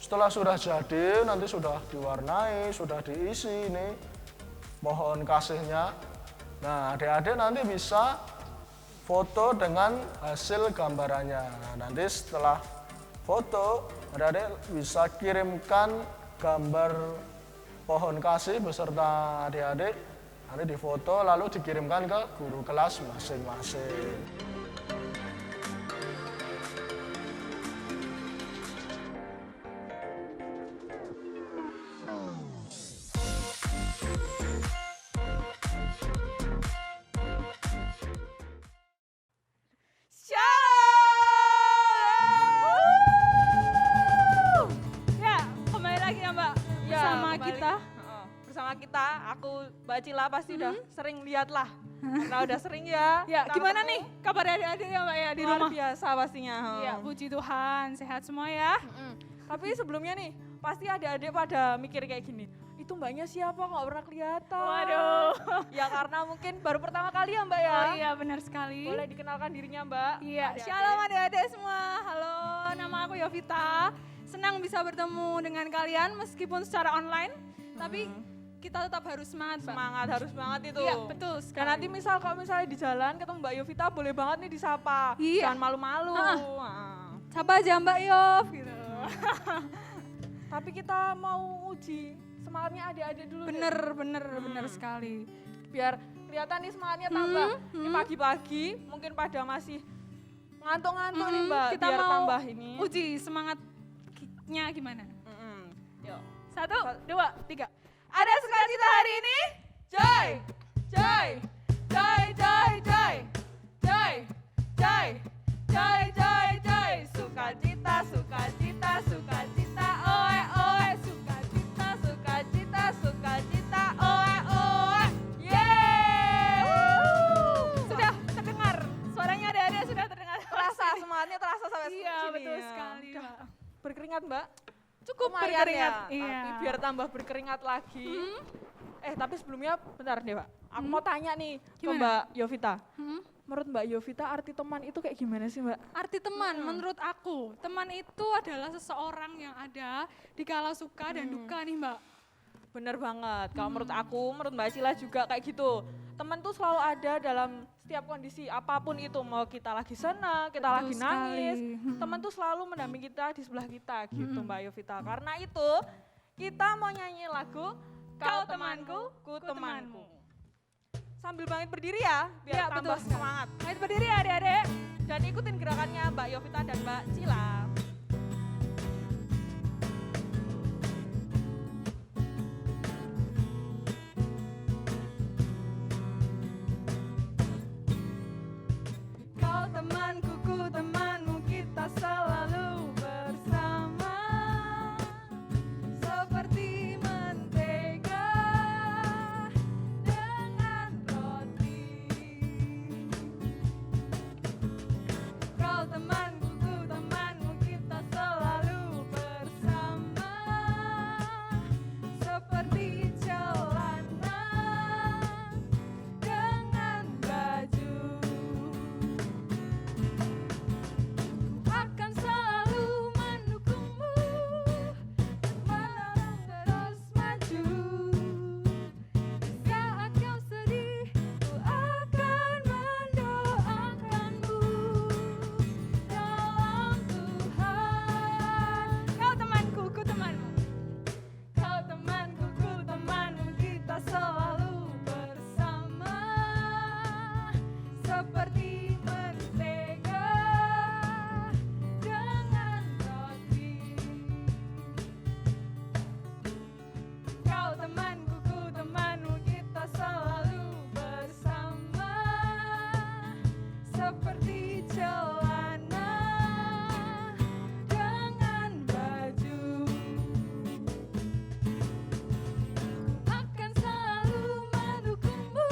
Setelah sudah jadi, nanti sudah diwarnai, sudah diisi ini mohon kasihnya. Nah, adik-adik nanti bisa foto dengan hasil gambarannya. Nah, nanti setelah foto, adik-adik bisa kirimkan gambar pohon kasih beserta adik-adik. Nanti difoto lalu dikirimkan ke guru kelas masing-masing. Aku Mbak Cila pasti udah sering lihat lah. Karena udah sering ya. Ya, gimana nih kabar adik-adik ya Mbak ya di rumah? Luar biasa pastinya. Ya, puji Tuhan, sehat semua ya. Tapi sebelumnya nih, pasti adik-adik pada mikir kayak gini. Itu Mbaknya siapa nggak pernah kelihatan? Waduh. Ya karena mungkin baru pertama kali ya Mbak ya. Oh iya benar sekali. Boleh dikenalkan dirinya Mbak? Iya, shalom adik-adik semua. Halo, nama aku Yovita. Senang bisa bertemu dengan kalian meskipun secara online. Tapi kita tetap harus semangat, Mbak. Harus semangat itu. Iya, betul sekali. Dan nanti kalau misalnya di jalan ketemu Mbak Yovita, boleh banget nih disapa. Iya. Jangan malu-malu. Sapa aja Mbak Yov gitu. Tapi kita mau uji semangatnya adik-adik dulu. Bener sekali. Biar kelihatan nih semangatnya tambah. Ini pagi-pagi mungkin pada masih ngantuk-ngantuk nih Mbak. Kita biar mau tambah ini. uji semangatnya gimana? Yuk. 1, 2, 3. Ada sukacita hari ini? Joy! Joy! Joy, joy, joy! Joy! Joy! Joy, joy, joy! Sukacita, sukacita, sukacita, oe, oe! Sukacita, sukacita, sukacita, oe, oe! Yeay! Sudah terdengar, suaranya adik-adik sudah terdengar. Terasa, semangatnya terasa sampai sini. Iya, betul sekali, Udah Mbak. berkeringat Mbak? Cukup Lumayan berkeringat. ya, Iya. tapi biar tambah berkeringat lagi. Tapi sebelumnya bentar deh Pak, aku mau tanya nih ke Mbak Yovita. Menurut Mbak Yovita arti teman itu kayak gimana sih Mbak? Arti teman, menurut aku, teman itu adalah seseorang yang ada di kala suka dan duka nih Mbak. Bener banget, kalau menurut aku, menurut Mbak Cila juga kayak gitu. Teman tuh selalu ada dalam setiap kondisi, apapun itu. Mau kita lagi senang, kita Betul lagi sekali. nangis. Teman tuh selalu mendampingi kita di sebelah kita gitu Mbak Yovita. Karena itu kita mau nyanyi lagu Kau Temanku, Ku Temanmu. Sambil bangkit berdiri ya, biar Ya, tambah betul sekali. semangat. Ayo berdiri ya adik-adik. Dan ikutin gerakannya Mbak Yovita dan Mbak Cila. Kau temanku, ku temanmu, kita selalu bersama. Seperti mentega dengan roti. Kau temanku, ku temanmu, kita selalu bersama. Seperti celana dengan baju. Akan selalu mendukungmu, menolong terus maju. Saat kau sedih, ku akan mendoakanmu. Dalam Tuhan, kau temanku, ku temanmu. Kau temanku, ku temanmu, kita selalu bersama. Seperti mentega dengan roti. Kau temanku, ku temanmu, kita selalu bersama. Seperti celana dengan baju. Akan selalu mendukungmu,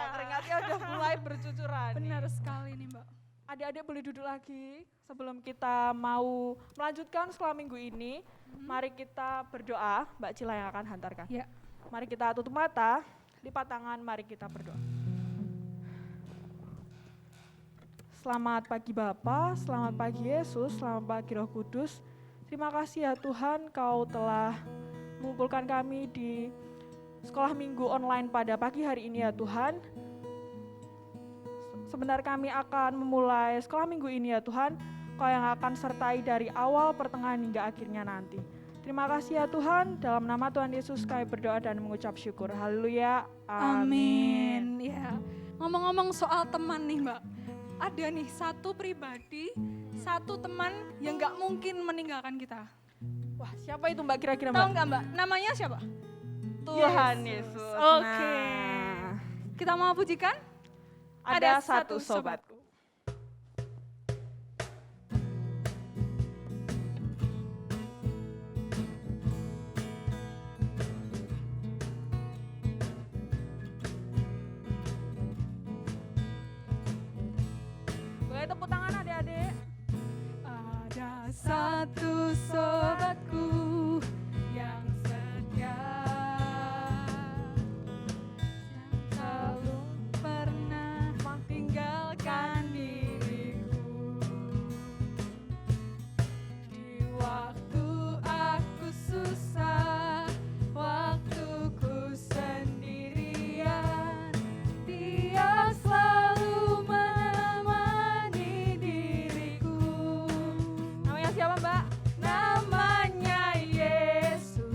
keringatnya udah mulai bercucuran. Benar sekali nih Mbak. Adik-adik boleh duduk lagi sebelum kita mau melanjutkan sekolah minggu ini. Mari kita berdoa, Mbak Cila yang akan hantarkan. Ya. Mari kita tutup mata, lipat tangan, mari kita berdoa. Selamat pagi Bapa, selamat pagi Yesus, selamat pagi Roh Kudus. Terima kasih ya Tuhan, Kau telah mengumpulkan kami di sekolah minggu online pada pagi hari ini ya Tuhan. Sebentar kami akan memulai sekolah minggu ini ya Tuhan, Kau yang akan sertai dari awal, pertengahan hingga akhirnya nanti. Terima kasih ya Tuhan, dalam nama Tuhan Yesus kami berdoa dan mengucap syukur. Haleluya, amin. Ya. Ngomong-ngomong soal teman nih Mbak, ada nih satu pribadi, satu teman yang gak mungkin meninggalkan kita. Wah, siapa itu Mbak kira-kira Tahu Mbak? nggak Mbak? Namanya siapa? Tuhan Yesus. Oke. Nah, Kita mau pujikan? ada satu sobatku. Boleh tepuk tangan adik-adik. Ada satu sobatku yang setia, yang selalu pernah tinggalkan diriku. Di waktu aku susah, waktuku sendirian, Dia selalu menemani diriku. Namanya siapa Mbak? Namanya Yesus,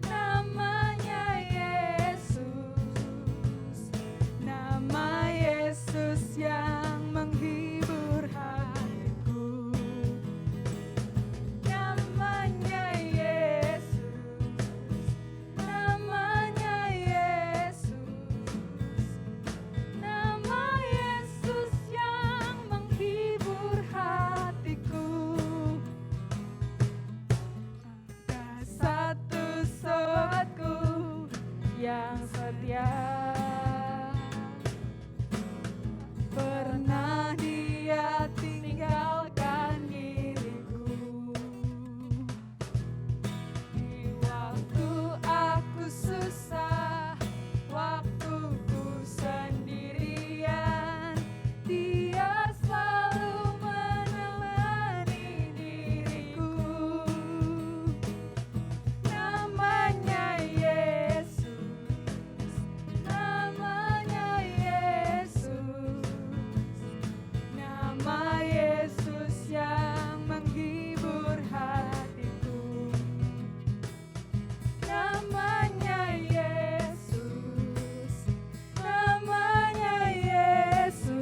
namanya Yesus, nama Yesus yang menghibur hatiku. Namanya Yesus, namanya Yesus, nama Yesus yang menghibur hatiku. Ada satu sobatku Yang setia. pernah Dia tinggalkan diriku. Di waktu aku susah, waktuku sendirian, Dia selalu menemani diriku. Namanya Yesus, namanya Yesus, nama Yesus yang menghibur hatiku. Namanya Yesus, namanya Yesus,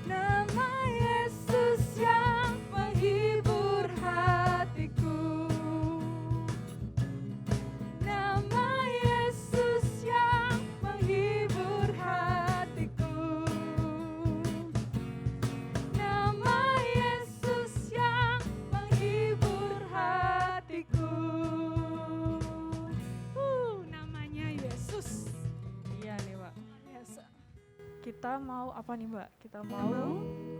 nama Yesus yang menghibur hatiku. Nama Yesus yang menghibur hatiku. Nama Yesus yang menghibur hatiku. Namanya Yesus. Iya nih Mbak. Biasa. Kita mau apa nih Mbak? Kita mau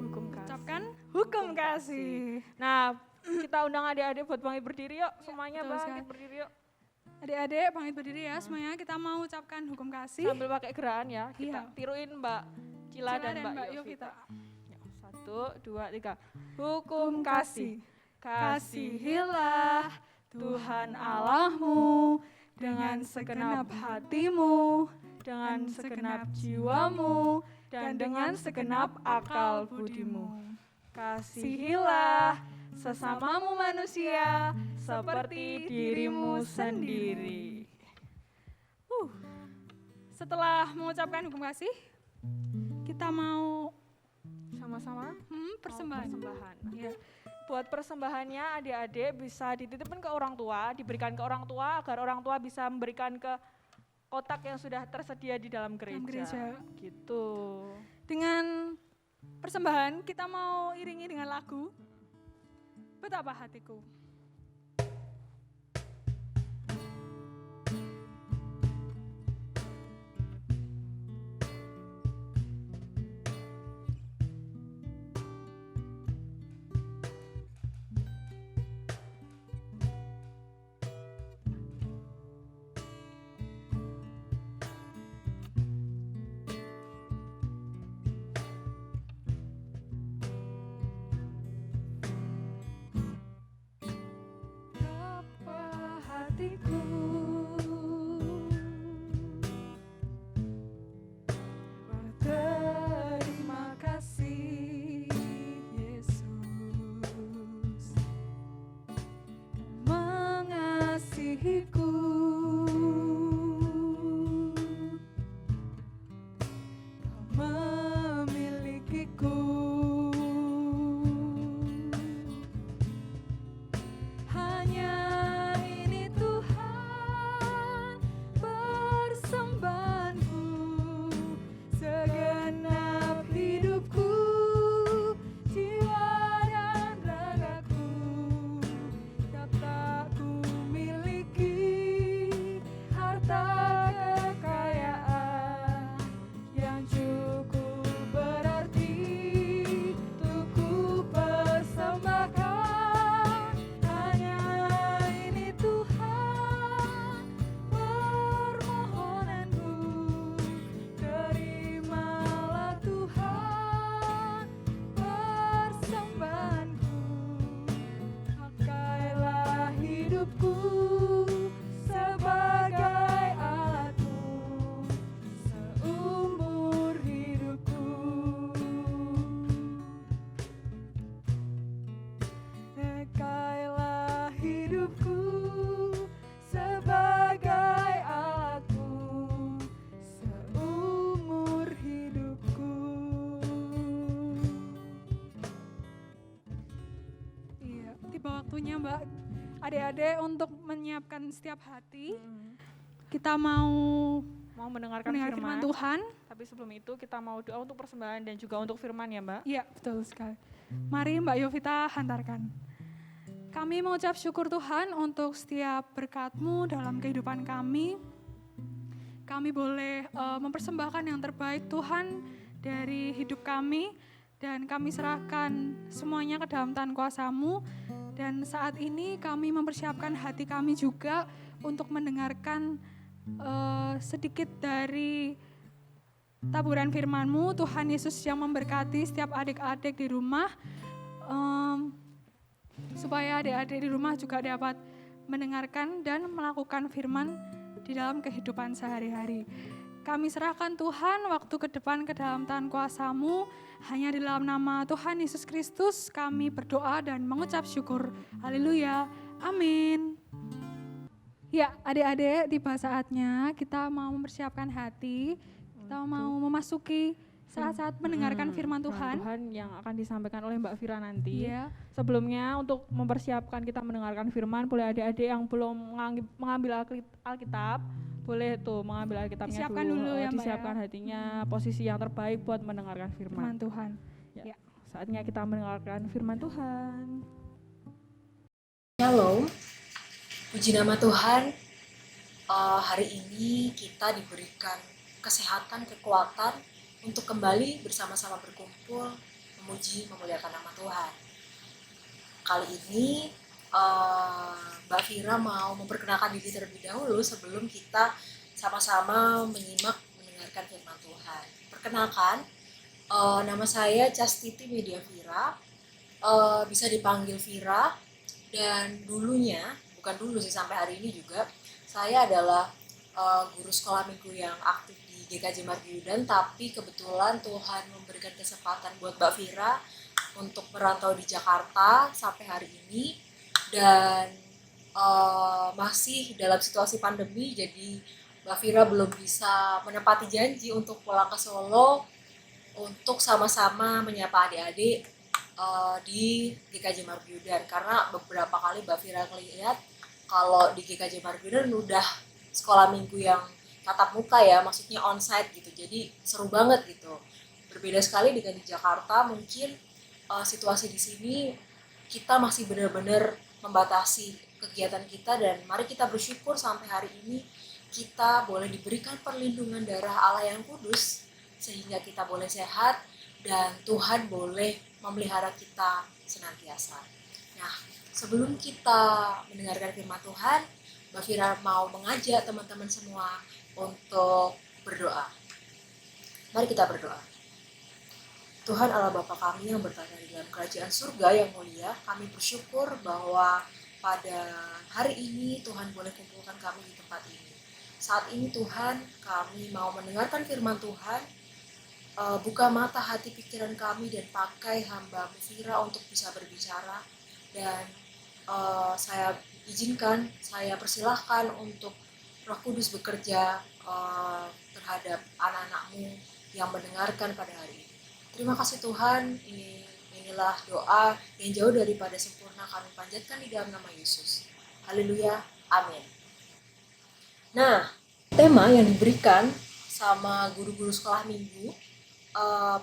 hukum kasih. Ucapkan hukum kasih. Nah, kita undang adik-adik buat bangkit berdiri yuk. Semuanya betul bangkit sekali. berdiri yuk. Adik-adik bangkit berdiri ya semuanya, kita mau ucapkan hukum kasih. Sambil pakai gerahan ya. Kita Iya. tiruin Mbak Cila dan Mbak Yovita. Yuk, 1, 2, 3. Hukum kasih. Kasihilah Tuhan Allahmu dengan segenap hatimu, dengan segenap jiwamu, dan dengan segenap akal budimu. Kasihilah sesamamu manusia seperti dirimu sendiri. Setelah mengucapkan hukum kasih, kita mau Sama-sama persembahan. persembahan. Ya. Buat persembahannya adik-adik bisa dititipkan ke orang tua, diberikan ke orang tua agar orang tua bisa memberikan ke kotak yang sudah tersedia di dalam gereja. gereja. Gitu. Dengan persembahan kita mau iringi dengan lagu Betapa Hatiku. hatiku. Berterima kasih Yesus mengasihiku. Memilikiku. Hanya ini Tuhan persembahanku, segenap hidupku, jiwa dan ragaku, dapat ku miliki harta kekayaan yang cukup berarti untuk ku persembahkan. Hanya ini Tuhan permohonanku, terimalah Tuhan persembahanku, pakailah hidupku sebagai alatmu seumur hidupku. Pakailah hidupku sebagai alatmu seumur hidupku. Iya, tiba waktunya Mbak, adik-adik untuk menyiapkan setiap hati. Kita mau mendengarkan mendengar firman firman. Tuhan. Tapi sebelum itu kita mau doa untuk persembahan dan juga untuk firman ya Mbak. Iya, betul sekali. Mari Mbak Yovita hantarkan. Kami mengucap syukur Tuhan untuk setiap berkat-Mu dalam kehidupan kami. Kami boleh mempersembahkan yang terbaik Tuhan dari hidup kami, dan kami serahkan semuanya ke dalam tangan kuasa-Mu. Dan saat ini kami mempersiapkan hati kami juga untuk mendengarkan sedikit dari taburan firman-Mu. Tuhan Yesus yang memberkati setiap adik-adik di rumah, supaya adik-adik di rumah juga dapat mendengarkan dan melakukan firman di dalam kehidupan sehari-hari. Kami serahkan Tuhan waktu ke depan ke dalam tangan kuasa-Mu. Hanya di dalam nama Tuhan Yesus Kristus kami berdoa dan mengucap syukur. Haleluya. Amin. Ya, adik-adik, tiba saatnya kita mau mempersiapkan hati. Kita mau memasuki saat-saat mendengarkan firman Tuhan. Tuhan yang akan disampaikan oleh Mbak Fira nanti. Iya. Sebelumnya untuk mempersiapkan kita mendengarkan firman, boleh adik-adik yang belum mengambil Alkitab, boleh tuh mengambil Alkitabnya Disiapkan dulu ya, Mbak, disiapkan ya. hatinya, posisi yang terbaik buat mendengarkan Firman firman. Tuhan. Ya, saatnya kita mendengarkan firman Tuhan. Shalom, puji nama Tuhan. Hari ini kita diberikan kesehatan, kekuatan untuk kembali bersama-sama berkumpul, memuji, memuliakan nama Tuhan. Kali ini Mbak Fira mau memperkenalkan diri terlebih dahulu sebelum kita sama-sama mendengarkan firman Tuhan. Perkenalkan, nama saya Chastity Media Fira, bisa dipanggil Fira, dan dulunya, bukan dulu sih sampai hari ini juga, saya adalah guru sekolah minggu yang aktif di GKJ Margiyudan, tapi kebetulan Tuhan memberikan kesempatan buat Mbak Fira untuk merantau di Jakarta sampai hari ini, dan masih dalam situasi pandemi, jadi Mbak Fira belum bisa menepati janji untuk pulang ke Solo untuk sama-sama menyapa adik-adik di GKJ Margiyudan, karena beberapa kali Mbak Fira lihat kalau di GKJ Margiyudan udah sekolah minggu yang tatap muka ya, maksudnya onsite gitu, jadi seru banget gitu. Berbeda sekali dengan di Jakarta, mungkin situasi di sini kita masih benar-benar membatasi kegiatan kita, dan mari kita bersyukur sampai hari ini kita boleh diberikan perlindungan darah Allah yang kudus sehingga kita boleh sehat dan Tuhan boleh memelihara kita senantiasa. Nah, sebelum kita mendengarkan firman Tuhan, Mbak Fira mau mengajak teman-teman semua untuk berdoa. Mari kita berdoa. Tuhan Allah Bapa kami yang berada di dalam kerajaan surga yang mulia, kami bersyukur bahwa pada hari ini Tuhan boleh kumpulkan kami di tempat ini. Saat ini Tuhan, kami mau mendengarkan firman Tuhan. Buka mata hati pikiran kami dan pakai hamba-Mu Fira untuk bisa berbicara. Dan saya izinkan, saya persilahkan untuk Roh Kudus bekerja terhadap anak-anak-Mu yang mendengarkan pada hari ini. Terima kasih Tuhan, inilah doa yang jauh daripada sempurna kami panjatkan di dalam nama Yesus. Haleluya, amin. Nah, tema yang diberikan sama guru-guru sekolah minggu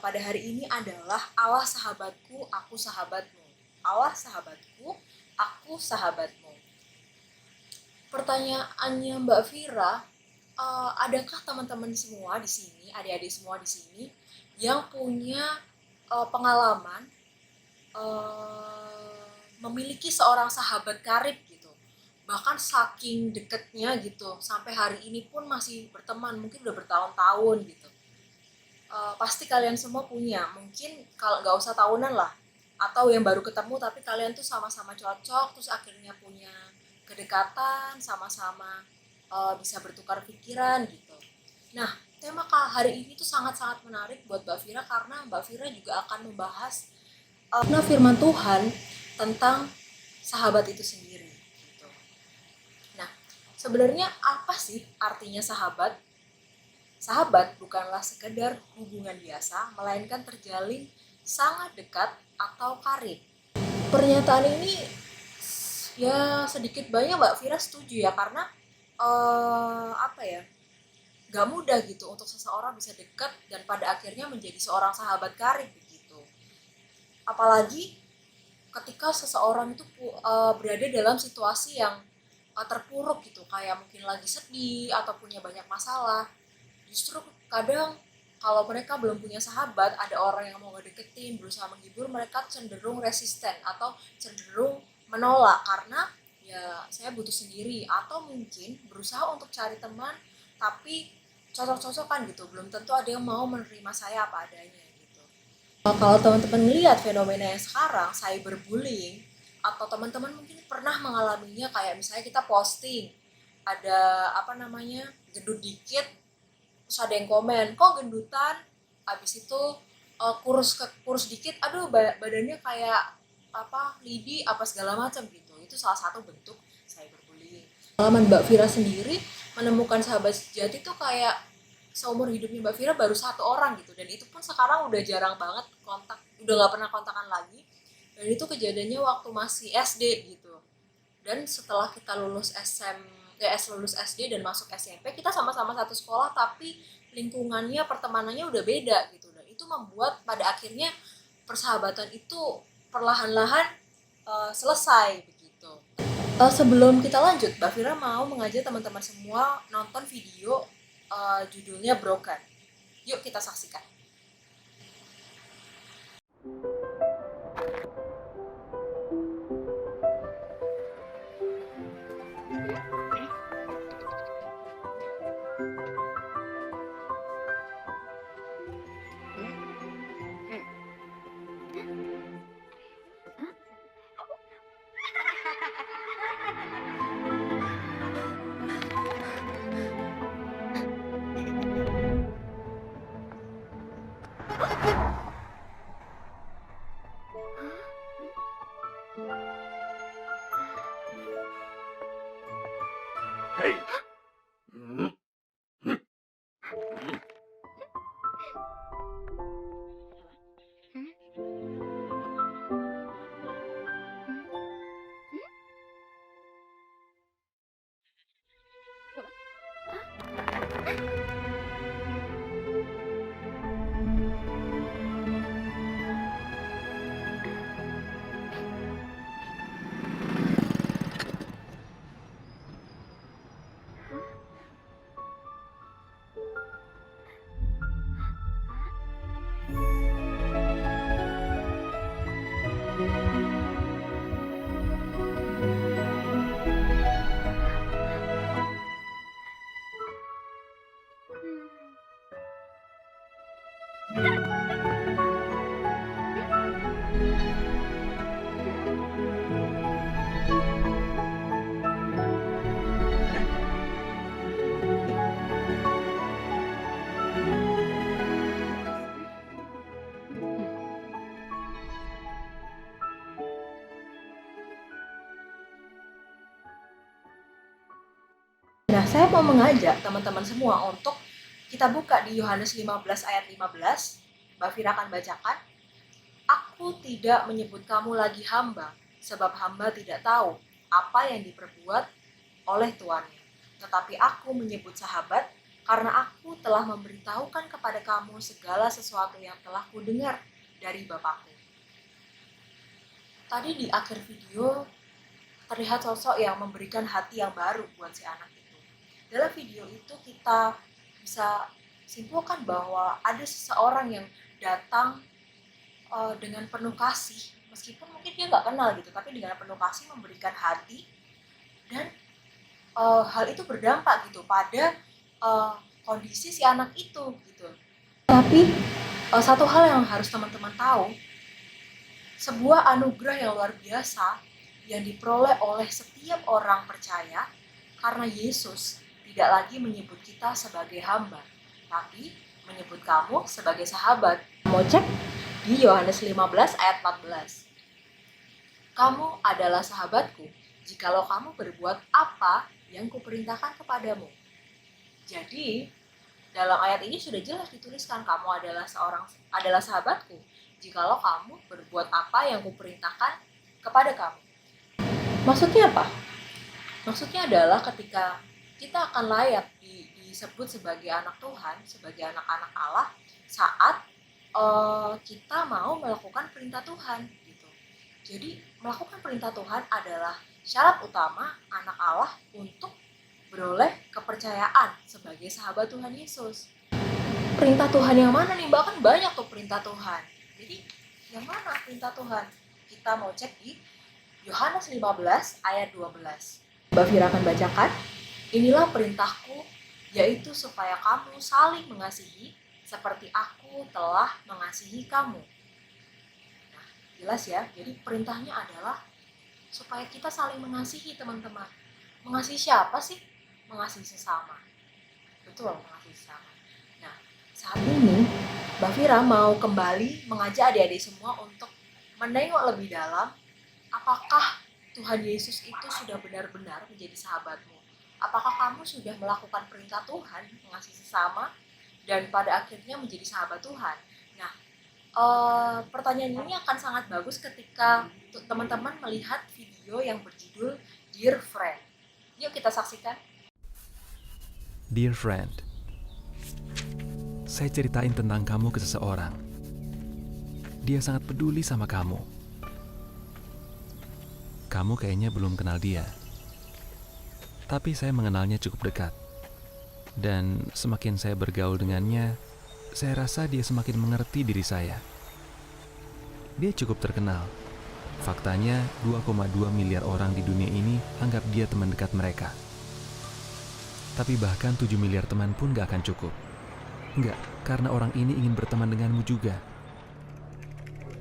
pada hari ini adalah Allah sahabatku, aku sahabatmu. Allah sahabatku, aku sahabatmu. Pertanyaannya Mbak Fira, adakah teman-teman semua di sini, adik-adik semua di sini, yang punya pengalaman memiliki seorang sahabat karib gitu, bahkan saking deketnya gitu, sampai hari ini pun masih berteman, mungkin udah bertahun-tahun gitu. Pasti kalian semua punya, mungkin kalau nggak usah tahunan lah, atau yang baru ketemu tapi kalian tuh sama-sama cocok, terus akhirnya punya kedekatan, sama-sama bisa bertukar pikiran gitu. Nah, tema hari ini tuh sangat-sangat menarik buat Mbak Fira karena Mbak Fira juga akan membahas firman Tuhan tentang sahabat itu sendiri gitu. Nah, sebenarnya apa sih artinya sahabat? Sahabat bukanlah sekedar hubungan biasa, melainkan terjalin sangat dekat atau karib. Pernyataan ini ya sedikit banyak Mbak Fira setuju ya, karena gak mudah gitu untuk seseorang bisa dekat dan pada akhirnya menjadi seorang sahabat karib begitu. Apalagi ketika seseorang itu berada dalam situasi yang terpuruk gitu, kayak mungkin lagi sedih atau punya banyak masalah. Justru kadang kalau mereka belum punya sahabat, ada orang yang mau ngedeketin, berusaha menghibur, mereka cenderung resisten atau cenderung menolak karena ya saya butuh sendiri, atau mungkin berusaha untuk cari teman tapi cocok-cocokan gitu, belum tentu ada yang mau menerima saya apa adanya gitu. Kalau teman-teman melihat fenomena yang sekarang, cyberbullying, atau teman-teman mungkin pernah mengalaminya, kayak misalnya kita posting ada gendut dikit, terus ada yang komen, kok gendutan, habis itu kurus dikit, aduh badannya kayak lidi apa segala macam gitu. Itu salah satu bentuk cyberbullying. Pengalaman Mbak Fira sendiri menemukan sahabat sejati tuh kayak seumur hidupnya Mbak Fira baru 1 orang gitu, dan itu pun sekarang udah jarang banget kontak, udah nggak pernah kontakan lagi. Dan itu kejadiannya waktu masih SD gitu. Dan setelah kita lulus lulus SD dan masuk SMP, kita sama-sama satu sekolah tapi lingkungannya, pertemanannya udah beda gitu. Dan itu membuat pada akhirnya persahabatan itu perlahan-lahan selesai begitu. Sebelum kita lanjut, Mbak Fira mau mengajak teman-teman semua nonton video judulnya Broken. Yuk kita saksikan. Hey. Saya mau mengajak teman-teman semua untuk kita buka di Yohanes 15 ayat 15. Mbak Fira akan bacakan. Aku tidak menyebut kamu lagi hamba, sebab hamba tidak tahu apa yang diperbuat oleh tuannya. Tetapi aku menyebut sahabat, karena aku telah memberitahukan kepada kamu segala sesuatu yang telah kudengar dari Bapakku. Tadi di akhir video, terlihat sosok yang memberikan hati yang baru buat si anak itu. Dalam video itu kita bisa simpulkan bahwa ada seseorang yang datang dengan penuh kasih, meskipun mungkin dia nggak kenal gitu, tapi dengan penuh kasih memberikan hati, dan hal itu berdampak gitu pada kondisi si anak itu gitu. Tapi satu hal yang harus teman-teman tahu, sebuah anugerah yang luar biasa yang diperoleh oleh setiap orang percaya karena Yesus tidak lagi menyebut kita sebagai hamba, tapi menyebut kamu sebagai sahabat. Mau cek di Yohanes 15 ayat 14. Kamu adalah sahabatku jikalau kamu berbuat apa yang kuperintahkan kepadamu. Jadi, dalam ayat ini sudah jelas dituliskan kamu adalah sahabatku jikalau kamu berbuat apa yang kuperintahkan kepada kamu. Maksudnya apa? Maksudnya adalah ketika kita akan layak disebut sebagai anak Tuhan, sebagai anak-anak Allah saat kita mau melakukan perintah Tuhan gitu. Jadi melakukan perintah Tuhan adalah syarat utama anak Allah untuk beroleh kepercayaan sebagai sahabat Tuhan Yesus. Perintah Tuhan yang mana nih? Bahkan banyak tuh perintah Tuhan. Jadi yang mana perintah Tuhan? Kita mau cek di Yohanes 15 ayat 12. Mbak Fira akan bacakan. Inilah perintahku, yaitu supaya kamu saling mengasihi seperti aku telah mengasihi kamu. Nah, jelas ya. Jadi perintahnya adalah supaya kita saling mengasihi, teman-teman. Mengasihi siapa sih? Mengasihi sesama. Betul, mengasihi sesama. Nah, saat ini Mbak Fira mau kembali mengajak adik-adik semua untuk menengok lebih dalam apakah Tuhan Yesus itu sudah benar-benar menjadi sahabatmu. Apakah kamu sudah melakukan perintah Tuhan, mengasihi sesama, dan pada akhirnya menjadi sahabat Tuhan. Nah, pertanyaan ini akan sangat bagus ketika teman-teman melihat video yang berjudul Dear Friend. Yuk kita saksikan. Dear friend, saya ceritain tentang kamu ke seseorang. Dia sangat peduli sama kamu. Kamu kayaknya belum kenal dia. Tapi saya mengenalnya cukup dekat. Dan semakin saya bergaul dengannya, saya rasa dia semakin mengerti diri saya. Dia cukup terkenal. Faktanya, 2,2 miliar orang di dunia ini anggap dia teman dekat mereka. Tapi bahkan 7 miliar teman pun gak akan cukup. Enggak, karena orang ini ingin berteman denganmu juga.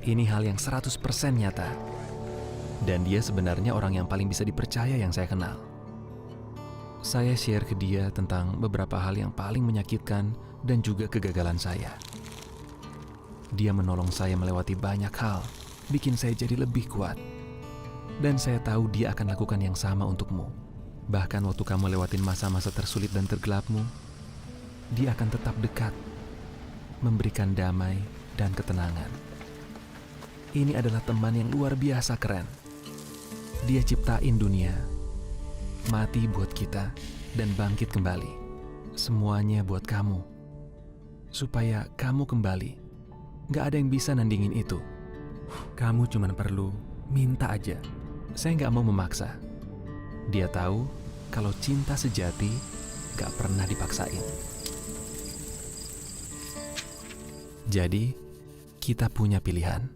Ini hal yang 100% nyata. Dan dia sebenarnya orang yang paling bisa dipercaya yang saya kenal. Saya share ke dia tentang beberapa hal yang paling menyakitkan dan juga kegagalan saya. Dia menolong saya melewati banyak hal, bikin saya jadi lebih kuat. Dan saya tahu dia akan lakukan yang sama untukmu. Bahkan waktu kamu lewatin masa-masa tersulit dan tergelapmu, dia akan tetap dekat, memberikan damai dan ketenangan. Ini adalah teman yang luar biasa keren. Dia ciptain dunia, mati buat kita, dan bangkit kembali. Semuanya buat kamu, supaya kamu kembali. Gak ada yang bisa nandingin itu. Kamu cuma perlu minta aja. Saya gak mau memaksa. Dia tahu kalau cinta sejati gak pernah dipaksain. Jadi, kita punya pilihan.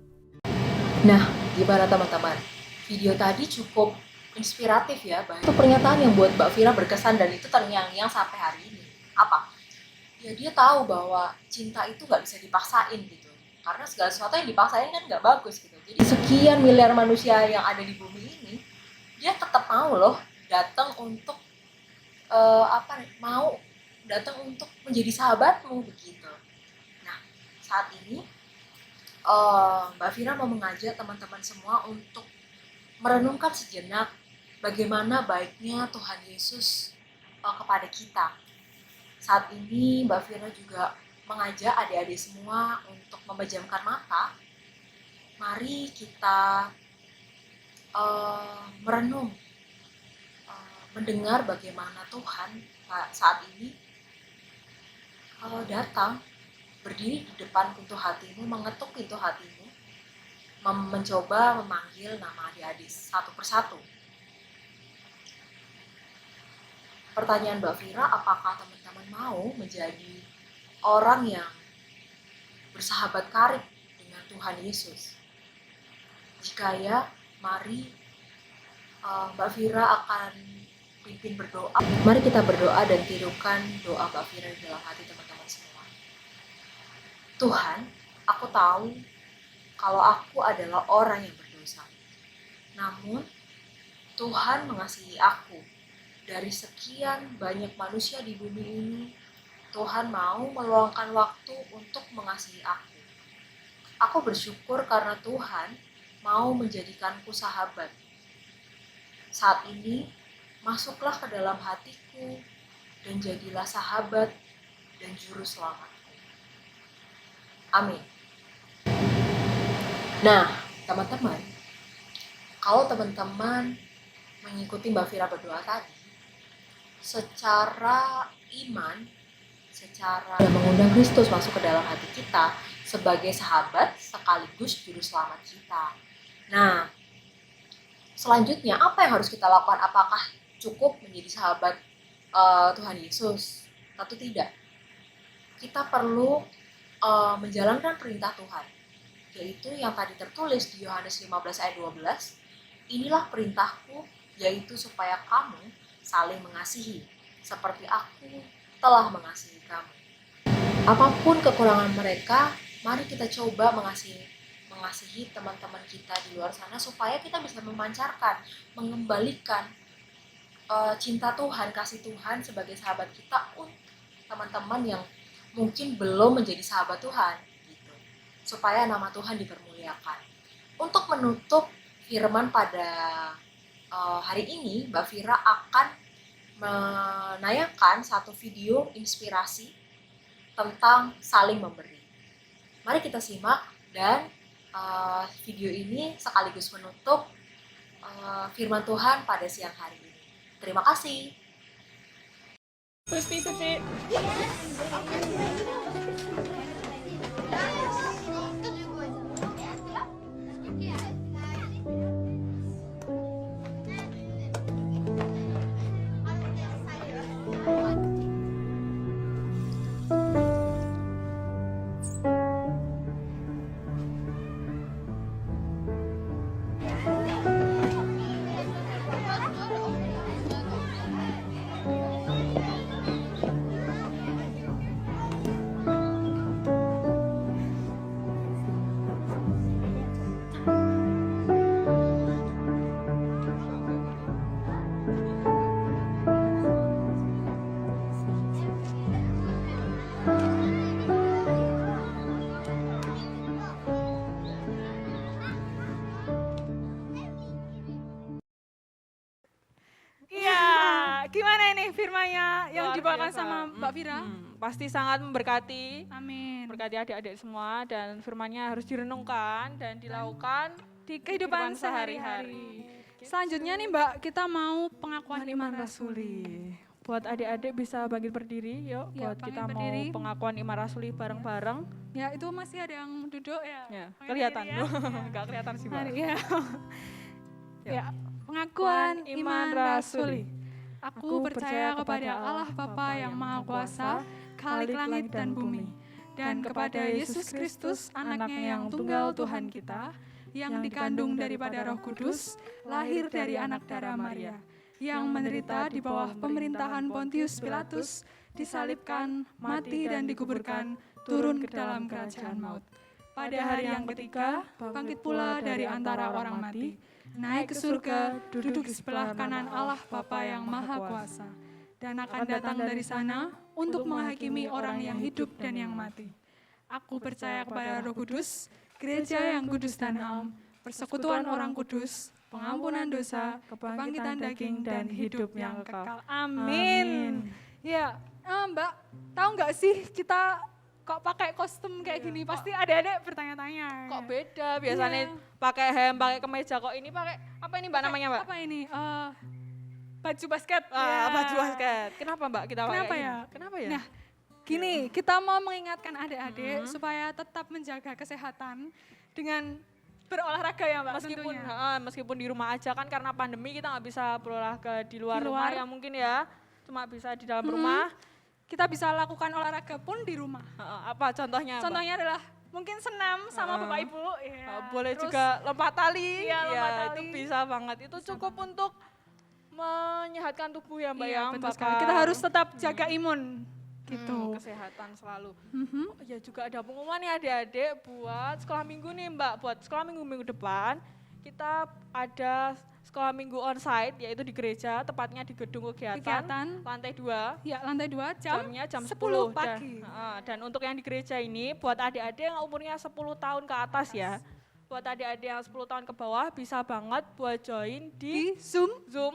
Nah, gimana teman-teman? Video tadi cukup inspiratif ya. Itu pernyataan yang buat Mbak Fira berkesan dan itu terngiang-ngiang sampai hari ini. Apa? Ya dia tahu bahwa cinta itu nggak bisa dipaksain gitu. Karena segala sesuatu yang dipaksain kan nggak bagus gitu. Jadi sekian miliar manusia yang ada di bumi ini, dia tetap mau loh datang untuk mau datang untuk menjadi sahabatmu begitu. Nah, saat ini Mbak Fira mau mengajak teman-teman semua untuk merenungkan sejenak bagaimana baiknya Tuhan Yesus kepada kita. Saat ini Mbak Vira juga mengajak adik-adik semua untuk memejamkan mata. Mari kita merenung, mendengar bagaimana Tuhan saat ini datang, berdiri di depan pintu hatimu, mengetuk pintu hatimu, mencoba memanggil nama adik-adik satu persatu. Pertanyaan Mbak Vira, apakah teman-teman mau menjadi orang yang bersahabat karib dengan Tuhan Yesus? Jika ya, mari Mbak Vira akan pimpin berdoa. Mari kita berdoa dan tirukan doa Mbak Vira di dalam hati teman-teman semua. Tuhan, aku tahu kalau aku adalah orang yang berdosa. Namun, Tuhan mengasihi aku. Dari sekian banyak manusia di bumi ini, Tuhan mau meluangkan waktu untuk mengasihi aku. Aku bersyukur karena Tuhan mau menjadikanku sahabat. Saat ini, masuklah ke dalam hatiku dan jadilah sahabat dan juru selamatku. Amin. Nah, teman-teman, kalau teman-teman mengikuti Mbak Vira berdoa tadi, secara iman, secara mengundang Kristus masuk ke dalam hati kita sebagai sahabat sekaligus juru selamat kita. Nah, selanjutnya apa yang harus kita lakukan? Apakah cukup menjadi sahabat Tuhan Yesus? Tentu tidak. Kita perlu menjalankan perintah Tuhan, yaitu yang tadi tertulis di Yohanes 15 ayat 12. Inilah perintahku, yaitu supaya kamu saling mengasihi, seperti aku telah mengasihi kamu. Apapun kekurangan mereka, mari kita coba mengasihi teman-teman kita di luar sana, supaya kita bisa memancarkan, mengembalikan cinta Tuhan, kasih Tuhan sebagai sahabat kita untuk teman-teman yang mungkin belum menjadi sahabat Tuhan, gitu. Supaya nama Tuhan dipermuliakan. Untuk menutup firman pada hari ini, Mbak Vira akan menayangkan satu video inspirasi tentang saling memberi. Mari kita simak, dan video ini sekaligus menutup firman Tuhan pada siang hari ini. Terima kasih. Gimana ini firmanya yang Luar dibawakan biasa. sama Mbak Vira? Pasti sangat memberkati, Amin. berkati adik-adik semua, dan firmannya harus direnungkan dan dilakukan Di kehidupan sehari-hari. Selanjutnya nih Mbak, kita mau pengakuan iman rasuli. Buat adik-adik bisa bangkit berdiri, yuk. Ya, Buat kita bangkit mau berdiri. pengakuan iman rasuli bareng-bareng. Ya, itu masih ada yang duduk ya. Ya, Bangkit kelihatan berdiri loh, ya. nggak kelihatan sih, Mbak. Mari, ya. Ya. Ya, pengakuan iman rasuli. Aku percaya kepada Allah Bapa yang Maha Kuasa, Khalik langit dan bumi, dan kepada Yesus Kristus, anaknya yang tunggal Tuhan kita, yang dikandung daripada Roh Kudus, lahir dari anak darah Maria, yang menderita di bawah pemerintahan Pontius Pilatus, disalibkan, mati dan dikuburkan, turun ke dalam kerajaan maut. Pada hari yang ketiga, bangkit pula dari antara orang mati, naik ke surga, duduk di sebelah kanan Allah Bapa yang Maha Kuasa, dan akan datang dari sana untuk menghakimi orang yang hidup dan yang mati. Aku percaya kepada Roh Kudus, gereja yang kudus dan am, persekutuan orang kudus, pengampunan dosa, kebangkitan daging, dan hidup yang kekal. Amin. Amin. Ya, Mbak, tahu nggak sih kita kok pakai kostum kayak gini? Pasti adik-adik bertanya-tanya. Kok beda? Biasanya Iya. pakai hem, pakai kemeja, kok ini pakai apa ini Mbak namanya Mbak? Apa ini? Baju basket. Baju basket. Kenapa Mbak kita pakai Kenapa ini? ya? Kenapa ya? Nah, gini, kita mau mengingatkan adik-adik supaya tetap menjaga kesehatan dengan berolahraga ya Mbak, meskipun tentunya. meskipun di rumah aja kan karena pandemi kita nggak bisa berolahraga di luar Di rumah luar. ya mungkin ya. Cuma bisa di dalam rumah. Kita bisa lakukan olahraga pun di rumah. Apa contohnya? Mbak? Contohnya adalah mungkin senam sama Bapak Ibu. Ya. Boleh Terus juga lompat tali. Iya, lompat Ya, tali. itu bisa banget. Itu cukup untuk menyehatkan tubuh ya Mbak Iya, ya. betul bakar, sekali. Kita harus tetap jaga imun gitu. kesehatan selalu. Mhm. Oh, ya juga ada pengumuman nih adik-adik buat sekolah minggu nih Mbak. Buat sekolah minggu depan kita ada sekolah minggu onsite yaitu di gereja, tepatnya di gedung kegiatan, Kegiatan. lantai 2. Ya, lantai 2 Jamnya jam 10 10 pagi. Dan untuk yang di gereja ini buat adik-adik yang umurnya 10 tahun ke atas ya. Buat adik-adik yang 10 tahun ke bawah bisa banget buat join Di di Zoom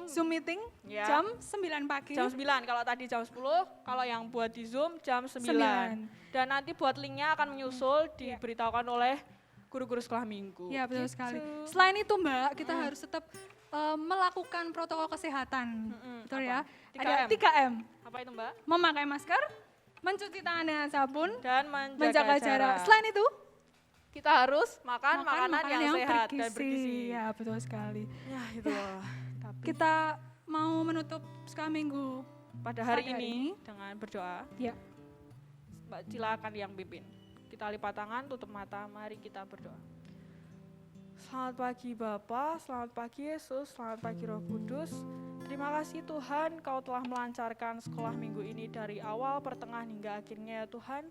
Zoom meeting Ya. jam 9 pagi. jam 9. Kalau tadi jam 10, kalau yang buat di Zoom jam 9. 9. Dan nanti buat linknya akan menyusul diberitahukan oleh guru-guru sekolah minggu. Ya, betul Gitu. sekali. Selain itu Mbak, kita harus tetap melakukan protokol kesehatan. Betul ya? 3M. Ada 3M. Apa itu Mbak? Memakai masker, mencuci tangan dengan sabun, Dan menjaga jarak. Selain itu, kita harus makan makanan yang sehat dan bergizi. Ya, betul sekali. Ya, itu loh. Tapi Kita mau menutup sekolah minggu. pada hari pada hari ini ini. dengan berdoa, Ya. Mbak silakan yang pimpin. Kita lipat tangan, tutup mata, mari kita berdoa. Selamat pagi Bapa, selamat pagi Yesus, selamat pagi Roh Kudus. Terima kasih Tuhan, Kau telah melancarkan sekolah minggu ini dari awal, pertengahan hingga akhirnya ya Tuhan.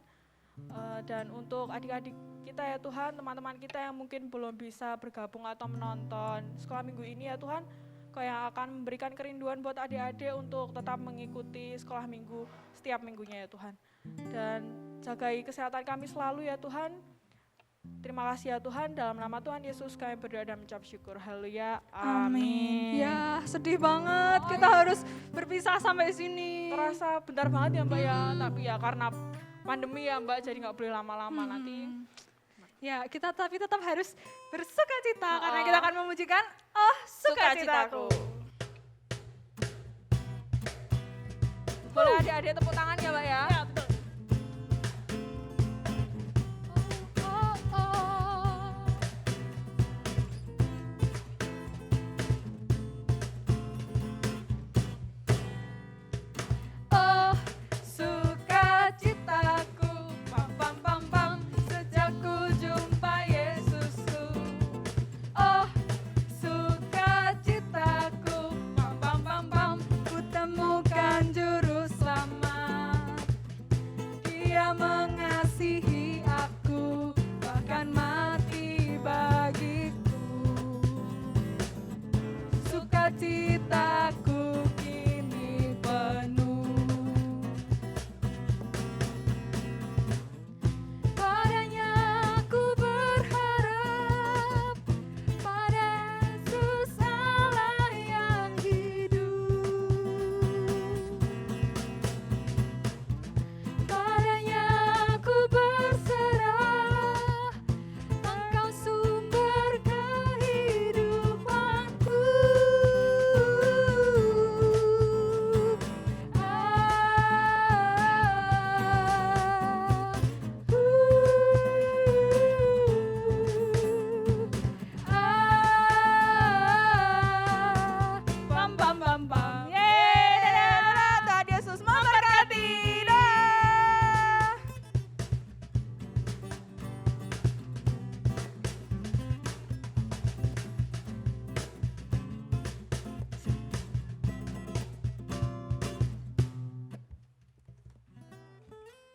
Dan untuk adik-adik kita ya Tuhan, teman-teman kita yang mungkin belum bisa bergabung atau menonton sekolah minggu ini ya Tuhan, Kau yang akan memberikan kerinduan buat adik-adik untuk tetap mengikuti sekolah minggu setiap minggunya ya Tuhan. Dan jagai kesehatan kami selalu ya Tuhan. Terima kasih ya Tuhan, dalam nama Tuhan Yesus kami berdoa dan mengucap syukur. Haleluya. Amin. Ya, sedih banget kita harus berpisah sampai sini. Terasa bentar banget ya Mbak ya, tapi ya karena pandemi ya Mbak jadi nggak boleh lama-lama nanti. Ya, kita tapi tetap harus bersuka cita karena kita akan memujikan Oh sukacitaku. Boleh adik-adik tepuk tangan ya Mbak ya. Ya, betul. Oh, sukacitaku, pam pam pam pam, sejak ku jumpa Yesusku. Oh, sukacitaku, pam pam pam pam, ku temukan juru selamat. Dia mengasihi aku, bahkan mati bagiku. Sukacita